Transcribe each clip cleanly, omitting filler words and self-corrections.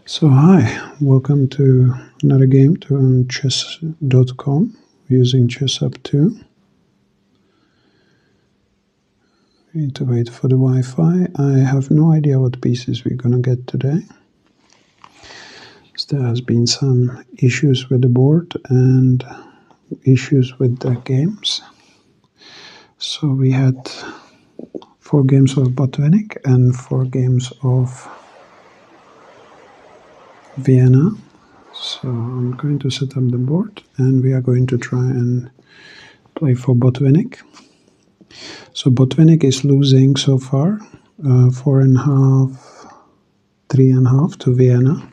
So hi, welcome to another game on Chess.com using Chessup2. We need to wait for the Wi-Fi. I have no idea what pieces we're gonna get today. There has been some issues with the board and issues with the games. So we had 4 games of Botvinnik and 4 games of Vienna. So I'm going to set up the board and we are going to try and play for Botvinnik. So Botvinnik is losing so far 4.5, 3.5 to Vienna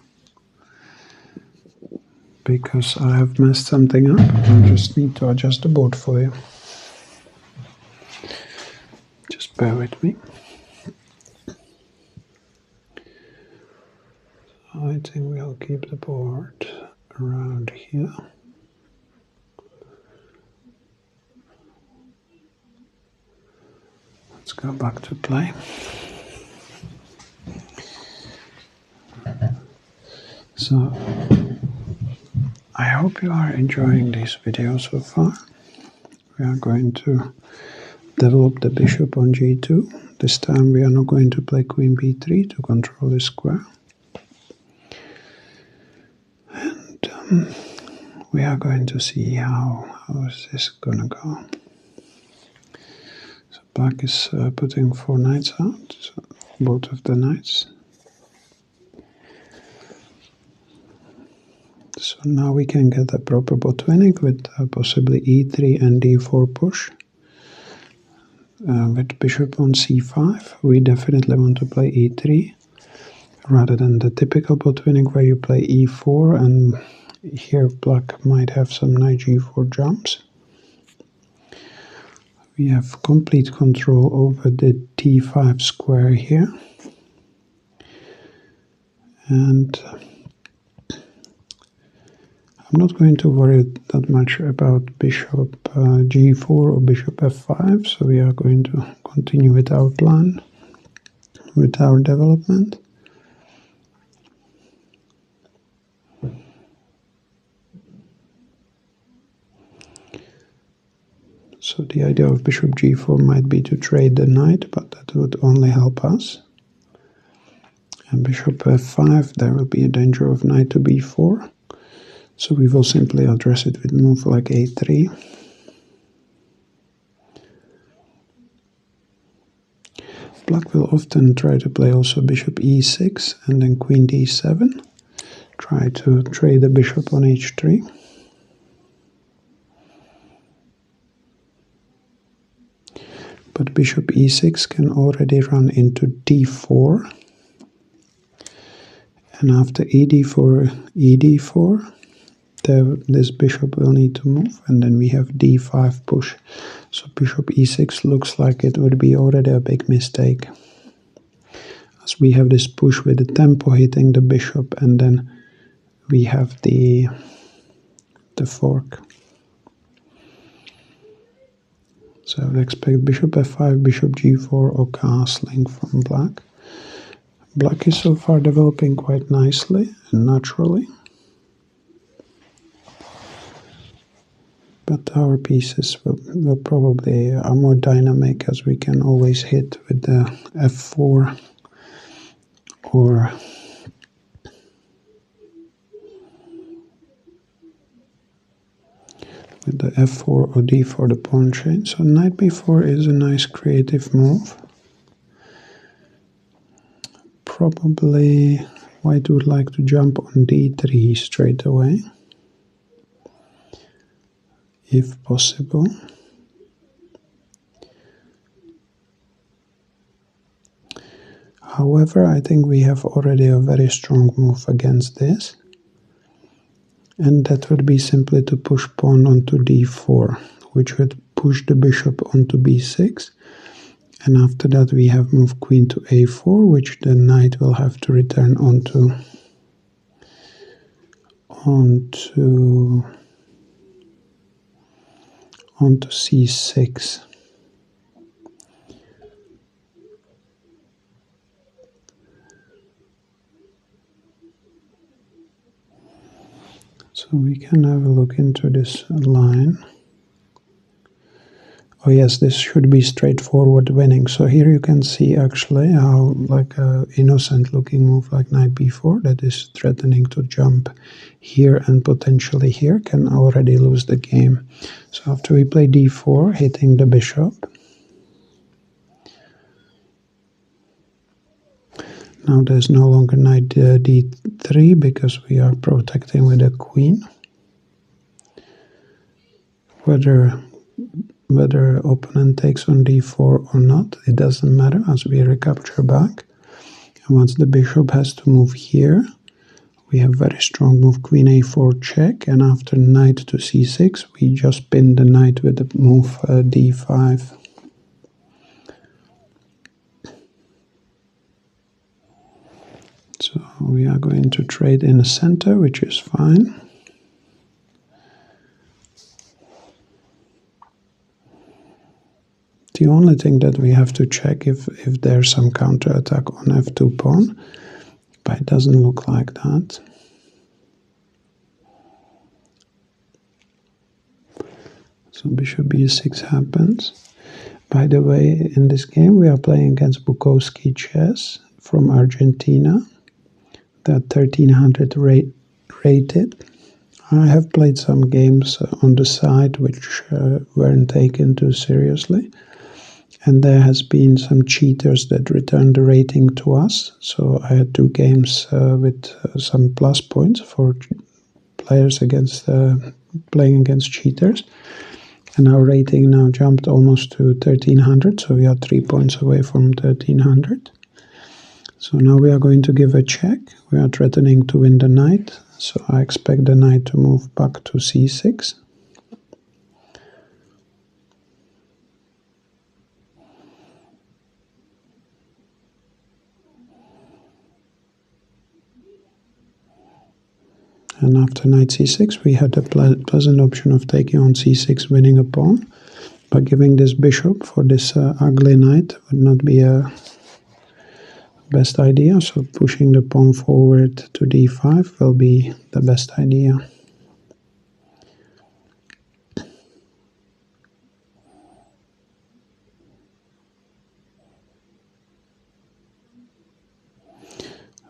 because I have messed something up. I just need to adjust the board for you. Just bear with me. I think we'll keep the board around here. Let's go back to play. So, I hope you are enjoying this video so far. We are going to develop the bishop on g2. This time we are not going to play queen b3 to control the square. And we are going to see how is this gonna go. So black is putting 4 knights out, so both of the knights. So now we can get a proper Botvinnik with possibly e3 and d4 push. With bishop on c5, we definitely want to play e3 rather than the typical Botvinnik where you play e4, and here black might have some knight g4 jumps. We have complete control over the d5 square here, and I'm not going to worry that much about bishop g4 or bishop f5, so we are going to continue with our plan, with our development. So the idea of bishop g4 might be to trade the knight, but that would only help us. And bishop f5, there will be a danger of knight to b4. So we will simply address it with move like a3. Black will often try to play also bishop e6 and then queen d7. Try to trade the bishop on h3. But bishop e6 can already run into d4. And after ed4, this bishop will need to move, and then we have d5 push. So bishop e6 looks like it would be already a big mistake, as we have this push with the tempo hitting the bishop, and then we have the fork. So I would expect bishop f5, bishop g4, or castling from black. Black is so far developing quite nicely and naturally. But our pieces will probably are more dynamic, as we can always hit with the f4 or with the f4 or d4 the pawn chain. So knight b4 is a nice creative move. Probably white would like to jump on d3 straight away, if possible. However, I think we have already a very strong move against this, and that would be simply to push pawn onto d4, which would push the bishop onto b6, and after that we have moved queen to a4, which the knight will have to return onto c6. So we can have a look into this line. Oh yes, this should be straightforward winning. So here you can see actually how like a innocent looking move like knight b4 that is threatening to jump here and potentially here can already lose the game. So after we play d4, hitting the bishop. Now there's no longer knight d3 because we are protecting with a queen. Whether opponent takes on d4 or not, it doesn't matter as we recapture back. And once the bishop has to move here, we have very strong move queen a4 check, and after knight to c6 we just pin the knight with the move d5. So we are going to trade in the center, which is fine. The only thing that we have to check if there's some counterattack on f2 pawn, but it doesn't look like that. So bishop b6 happens. By the way, in this game we are playing against Bukowski Chess from Argentina. They're 1300 rated. I have played some games on the side which weren't taken too seriously. And there has been some cheaters that returned the rating to us. So I had 2 games with some plus points for players against playing against cheaters. And our rating now jumped almost to 1300, so we are 3 points away from 1300. So now we are going to give a check. We are threatening to win the knight, so I expect the knight to move back to c6. And after knight c6 we had the pleasant option of taking on c6, winning a pawn. But giving this bishop for this ugly knight would not be a best idea, so pushing the pawn forward to d5 will be the best idea.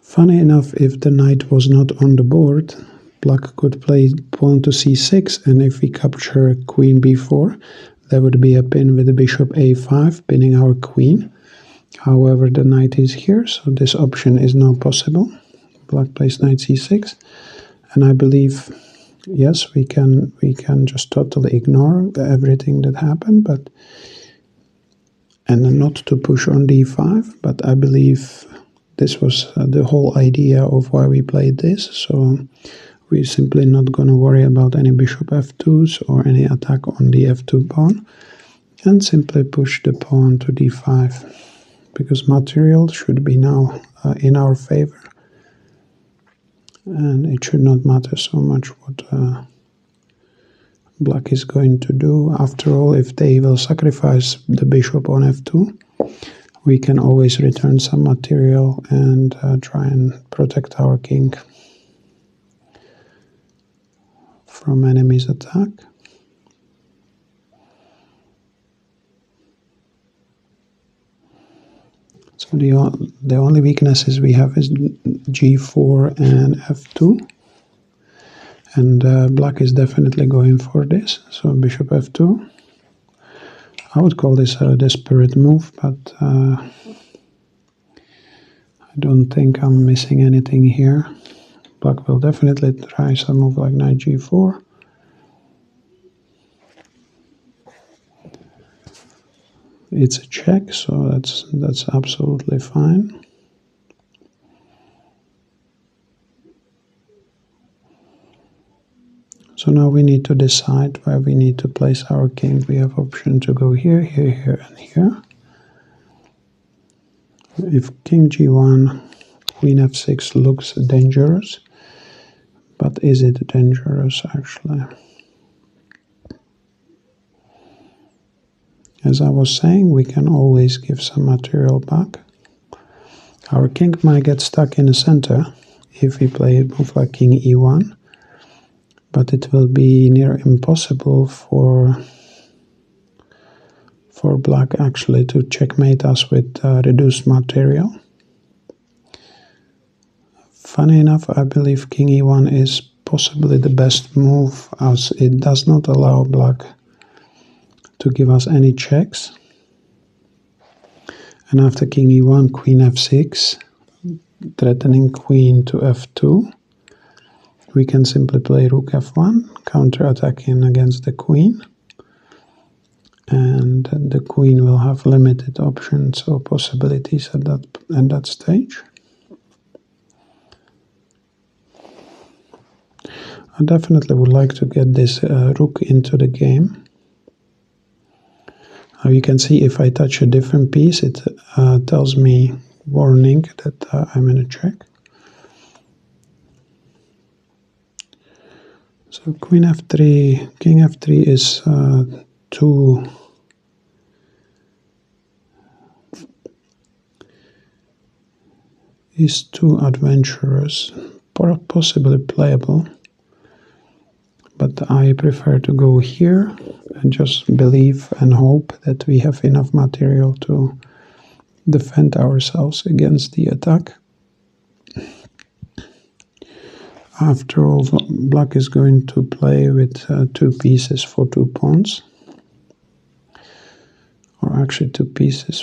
Funny enough, if the knight was not on the board, Black could play pawn to c6, and if we capture queen b4, there would be a pin with the bishop a5, pinning our queen. However, the knight is here, so this option is now possible. Black plays knight c6, and I believe, yes, we can just totally ignore everything that happened, and not to push on d5, but I believe this was the whole idea of why we played this, so we're simply not going to worry about any bishop f2s or any attack on the f2 pawn, and simply push the pawn to d5, because material should be now in our favor, and it should not matter so much what Black is going to do. After all, if they will sacrifice the bishop on f2, we can always return some material and try and protect our king from enemy's attack. So the only weaknesses we have is g4 and f2. And Black is definitely going for this, so bishop f2. I would call this a desperate move, but I don't think I'm missing anything here. Black will definitely try some move like knight g4. It's a check, so that's absolutely fine. So now we need to decide where we need to place our king. We have option to go here, here, here, and here. If king g1, queen f6 looks dangerous, but is it dangerous actually? As I was saying, we can always give some material back. Our king might get stuck in the center if we play a move like king e1, but it will be near impossible for black actually to checkmate us with reduced material. Funny enough, I believe king e1 is possibly the best move, as it does not allow black to give us any checks. And after king e1, queen f6, threatening queen to f2, we can simply play rook f1, counter-attacking against the queen. And the queen will have limited options or possibilities at that stage. I definitely would like to get this rook into the game. You can see if I touch a different piece, it tells me warning that I'm in a check. So queen f3, king f3 is too adventurous, possibly playable. But I prefer to go here and just believe and hope that we have enough material to defend ourselves against the attack. After all, black is going to play with 2 pieces for 2 pawns. Or actually 2 pieces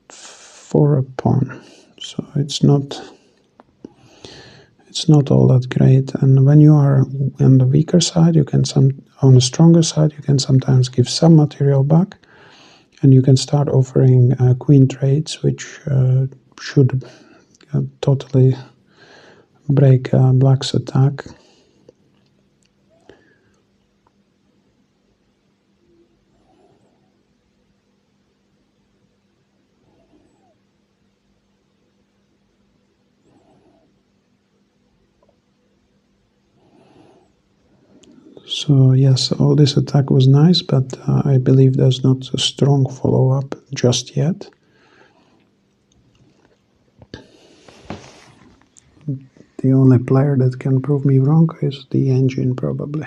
for a pawn. So it's not all that great, and when you are on the weaker side, you can on the stronger side, you can sometimes give some material back, and you can start offering queen trades, which should totally break black's attack. So yes, all this attack was nice, but I believe there's not a strong follow-up just yet. The only player that can prove me wrong is the engine, probably.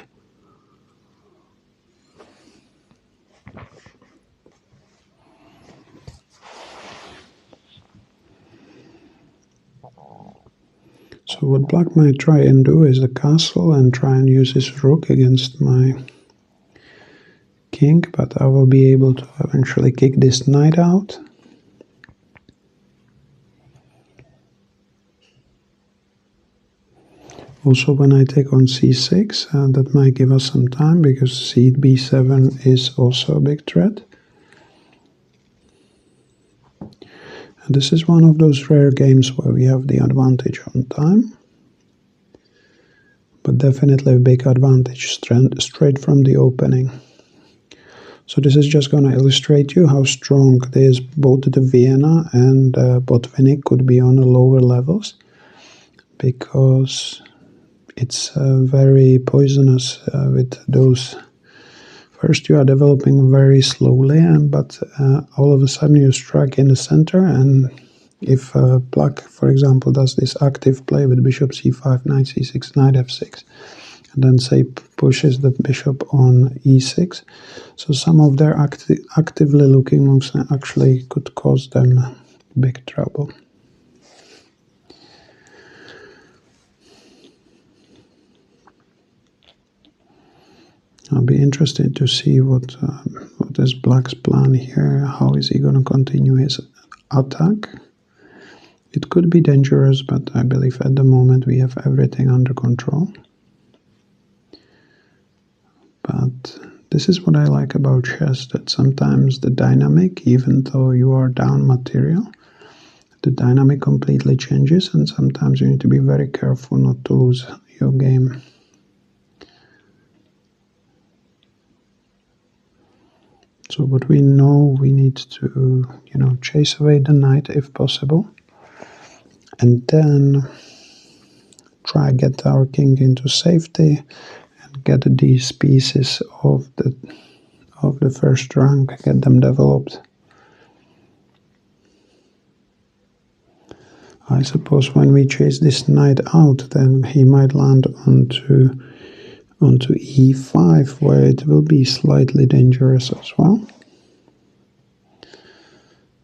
So what black might try and do is a castle and try and use his rook against my king, but I will be able to eventually kick this knight out. Also, when I take on c6, that might give us some time, because b7 is also a big threat. And this is one of those rare games where we have the advantage on time. But definitely a big advantage straight from the opening. So this is just going to illustrate you how strong this both the Vienna and Botvinnik could be on the lower levels, because it's very poisonous with those. First you are developing very slowly, but all of a sudden you strike in the center, and if black, for example, does this active play with bishop c5, knight c6, knight f6, and then say pushes the bishop on e6, so some of their actively looking moves actually could cause them big trouble. I'll be interested to see what is black's plan here. How is he going to continue his attack? It could be dangerous, but I believe at the moment we have everything under control. But this is what I like about chess, that sometimes the dynamic, even though you are down material, the dynamic completely changes, and sometimes you need to be very careful not to lose your game. So what we know, we need to, chase away the knight if possible, and then try get our king into safety and get these pieces of the first rank, get them developed. I suppose when we chase this knight out, then he might land onto onto e5, where it will be slightly dangerous as well.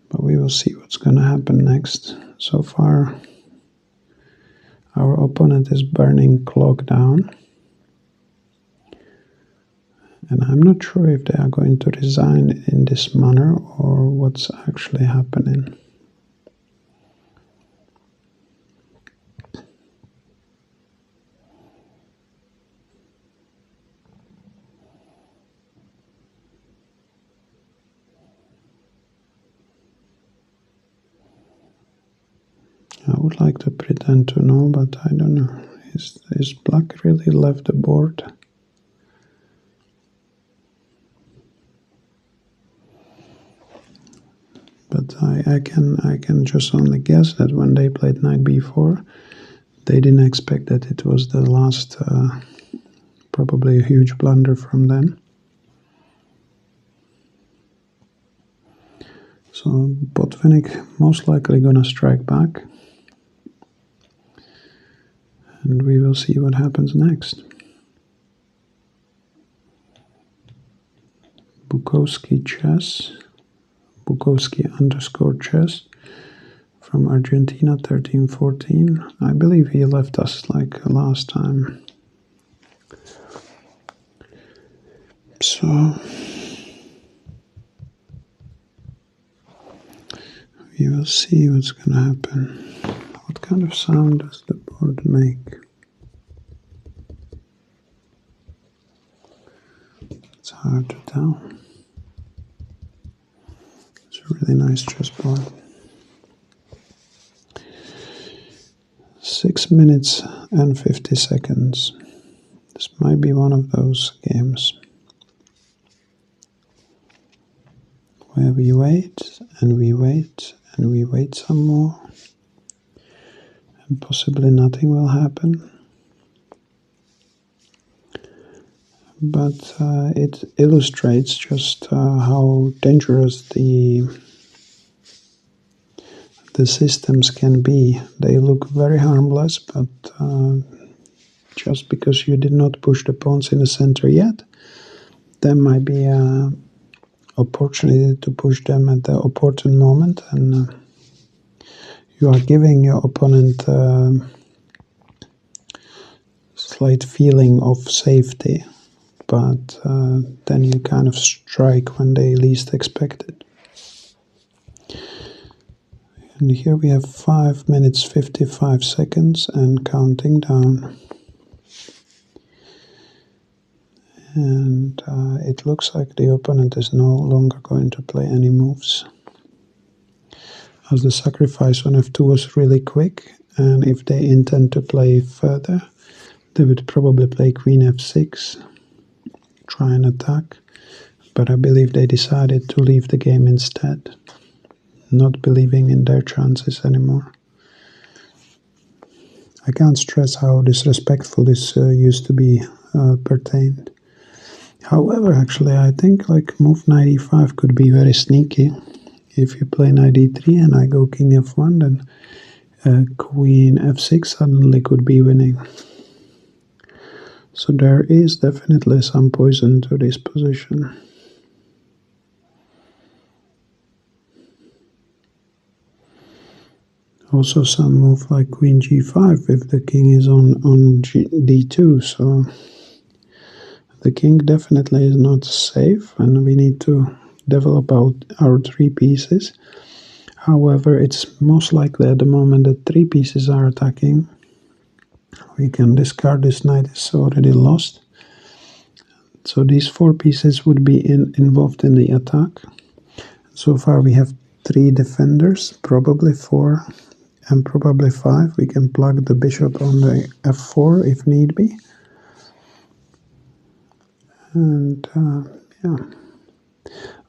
But we will see what's going to happen next. So far, our opponent is burning clock down. And I'm not sure if they are going to resign in this manner or what's actually happening. I would like to pretend to know, but I don't know. Is black really left the board? But I can just only guess that when they played knight b4, they didn't expect that it was the last, probably a huge blunder from them. So Botvinnik most likely gonna strike back. And we will see what happens next. Bukowski chess, Bukowski_chess from Argentina, 1314. I believe he left us like last time. So we will see what's gonna happen. What kind of sound does the board make? It's hard to tell. It's a really nice chessboard. 6 minutes and 50 seconds. This might be one of those games where we wait and we wait and we wait some more, and possibly nothing will happen. But it illustrates just how dangerous the systems can be. They look very harmless, but just because you did not push the pawns in the center yet, there might be an opportunity to push them at the opportune moment, and you are giving your opponent a slight feeling of safety, but then you kind of strike when they least expect it. And here we have 5 minutes 55 seconds and counting down. And it looks like the opponent is no longer going to play any moves, as the sacrifice on f2 was really quick, and if they intend to play further, they would probably play queen f6, try and attack, but I believe they decided to leave the game instead, not believing in their chances anymore. I can't stress how disrespectful this used to be pertained. However, actually, I think like move knight e5 could be very sneaky. If you play knight e3 and I go king f1, then queen f6 suddenly could be winning. So there is definitely some poison to this position. Also some move like queen g5 if the king is on d2, so the king definitely is not safe, and we need to develop out our 3 pieces. However, it's most likely at the moment that 3 pieces are attacking. We can discard this knight, is already lost. So these 4 pieces would be involved in the attack. So far we have 3 defenders, probably 4 and probably 5. We can plug the bishop on the f4 if need be. And yeah,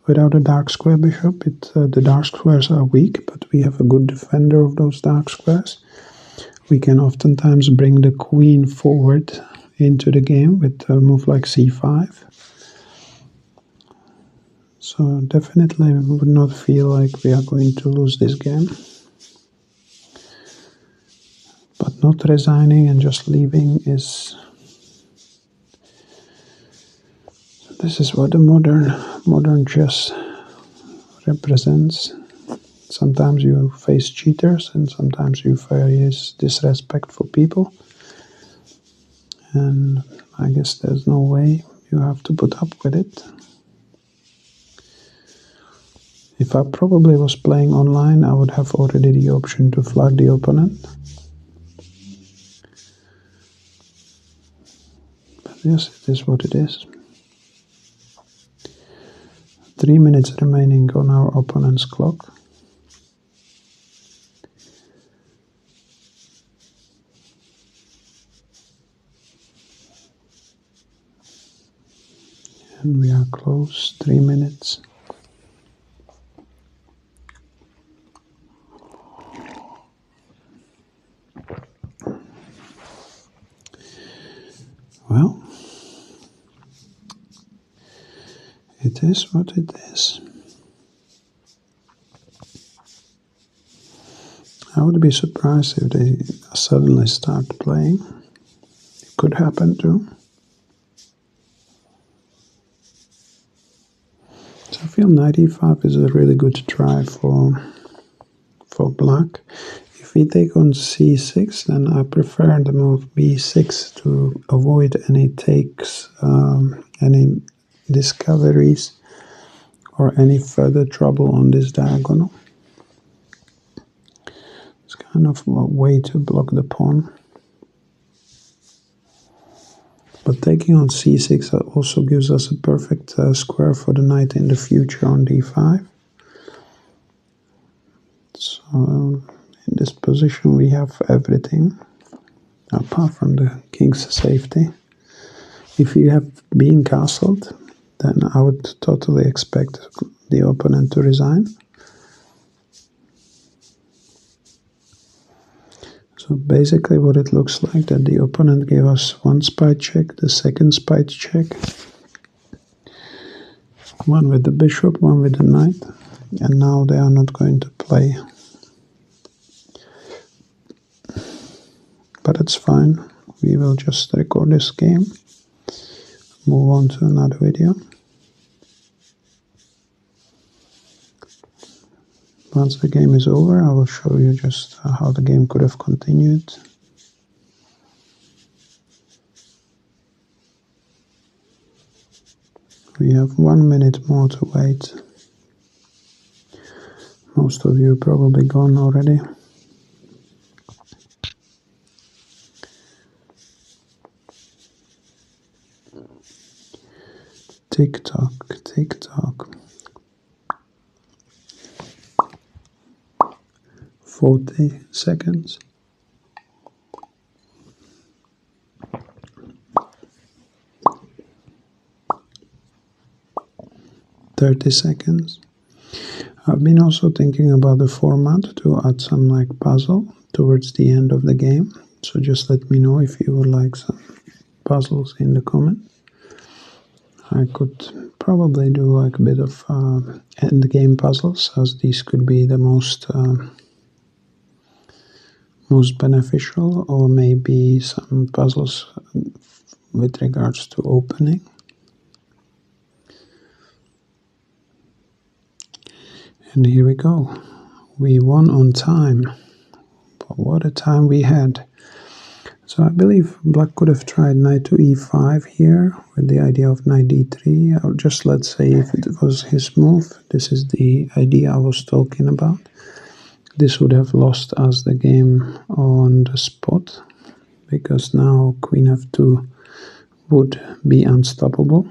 without a dark square bishop, the dark squares are weak, but we have a good defender of those dark squares. We can oftentimes bring the queen forward into the game with a move like c5. So definitely we would not feel like we are going to lose this game. But not resigning and just leaving is This is what the modern chess represents. Sometimes you face cheaters and sometimes you face disrespectful people. And I guess there's no way, you have to put up with it. If I probably was playing online, I would have already the option to flag the opponent. But yes, it is what it is. 3 minutes remaining on our opponent's clock. And we are close, 3 minutes. Well, it is what it is. I would be surprised if they suddenly start playing. It could happen too. So I feel knight e5 is a really good try for black. If we take on c6, then I prefer the move b6 to avoid any takes, any discoveries, or any further trouble on this diagonal. It's kind of a way to block the pawn. But taking on c6 also gives us a perfect square for the knight in the future on d5. So in this position we have everything, apart from the king's safety. If you have been castled, then I would totally expect the opponent to resign. So basically what it looks like, that the opponent gave us one spite check, the second spite check, one with the bishop, one with the knight, and now they are not going to play. But it's fine, we will just record this game, move on to another video. Once the game is over, I will show you just how the game could have continued. We have 1 minute more to wait. Most of you are probably gone already. Tick tock, tick tock. 40 seconds. 30 seconds. I've been also thinking about the format to add some like puzzle towards the end of the game. So just let me know if you would like some puzzles in the comments. I could probably do like a bit of end game puzzles, as these could be the most beneficial, or maybe some puzzles with regards to opening. And here we go. We won on time. But what a time we had. So I believe black could have tried knight to e5 here with the idea of knight d3. Or just let's say if it was his move, this is the idea I was talking about. This would have lost us the game on the spot, because now queen f2 would be unstoppable.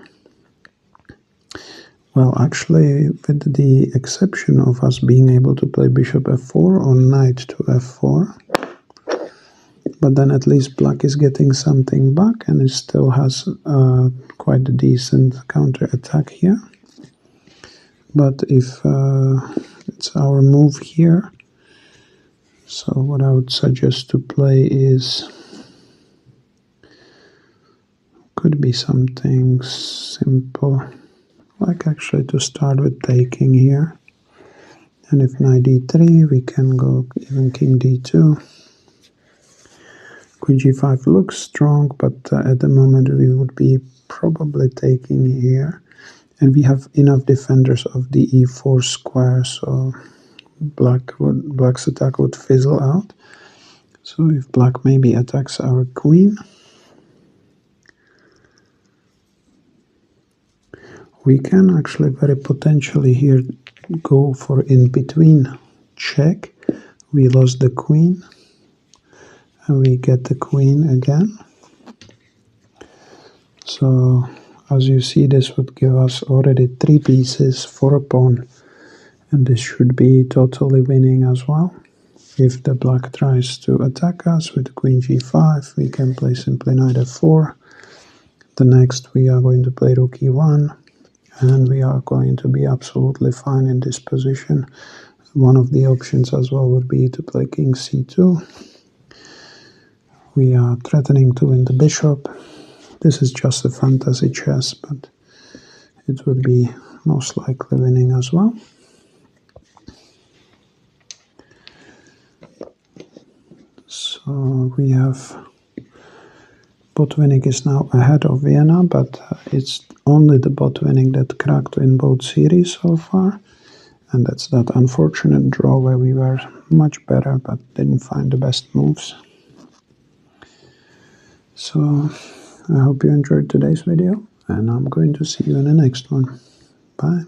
Well, actually, with the exception of us being able to play bishop f4 or knight to f4, but then at least black is getting something back, and it still has quite a decent counter attack here. But if it's our move here, so what I would suggest to play is, could be something simple, like actually to start with taking here. And if knight d3, we can go even king d2. Queen g5 looks strong, but at the moment we would be probably taking here. And we have enough defenders of the e4 square, so black's attack would fizzle out. So if black maybe attacks our queen, we can actually very potentially here go for in between check. We lost the queen, and we get the queen again. So as you see, this would give us already 3 pieces for a pawn, and this should be totally winning as well. If the black tries to attack us with queen g5, we can play simply knight f4. The next we are going to play rook e1, and we are going to be absolutely fine in this position. One of the options as well would be to play king c2. We are threatening to win the bishop. This is just a fantasy chess, but it would be most likely winning as well. So we have Botvinnik is now ahead of Vienna, but it's only the Botvinnik that cracked in both series so far. And that's that unfortunate draw where we were much better but didn't find the best moves. So I hope you enjoyed today's video, and I'm going to see you in the next one. Bye.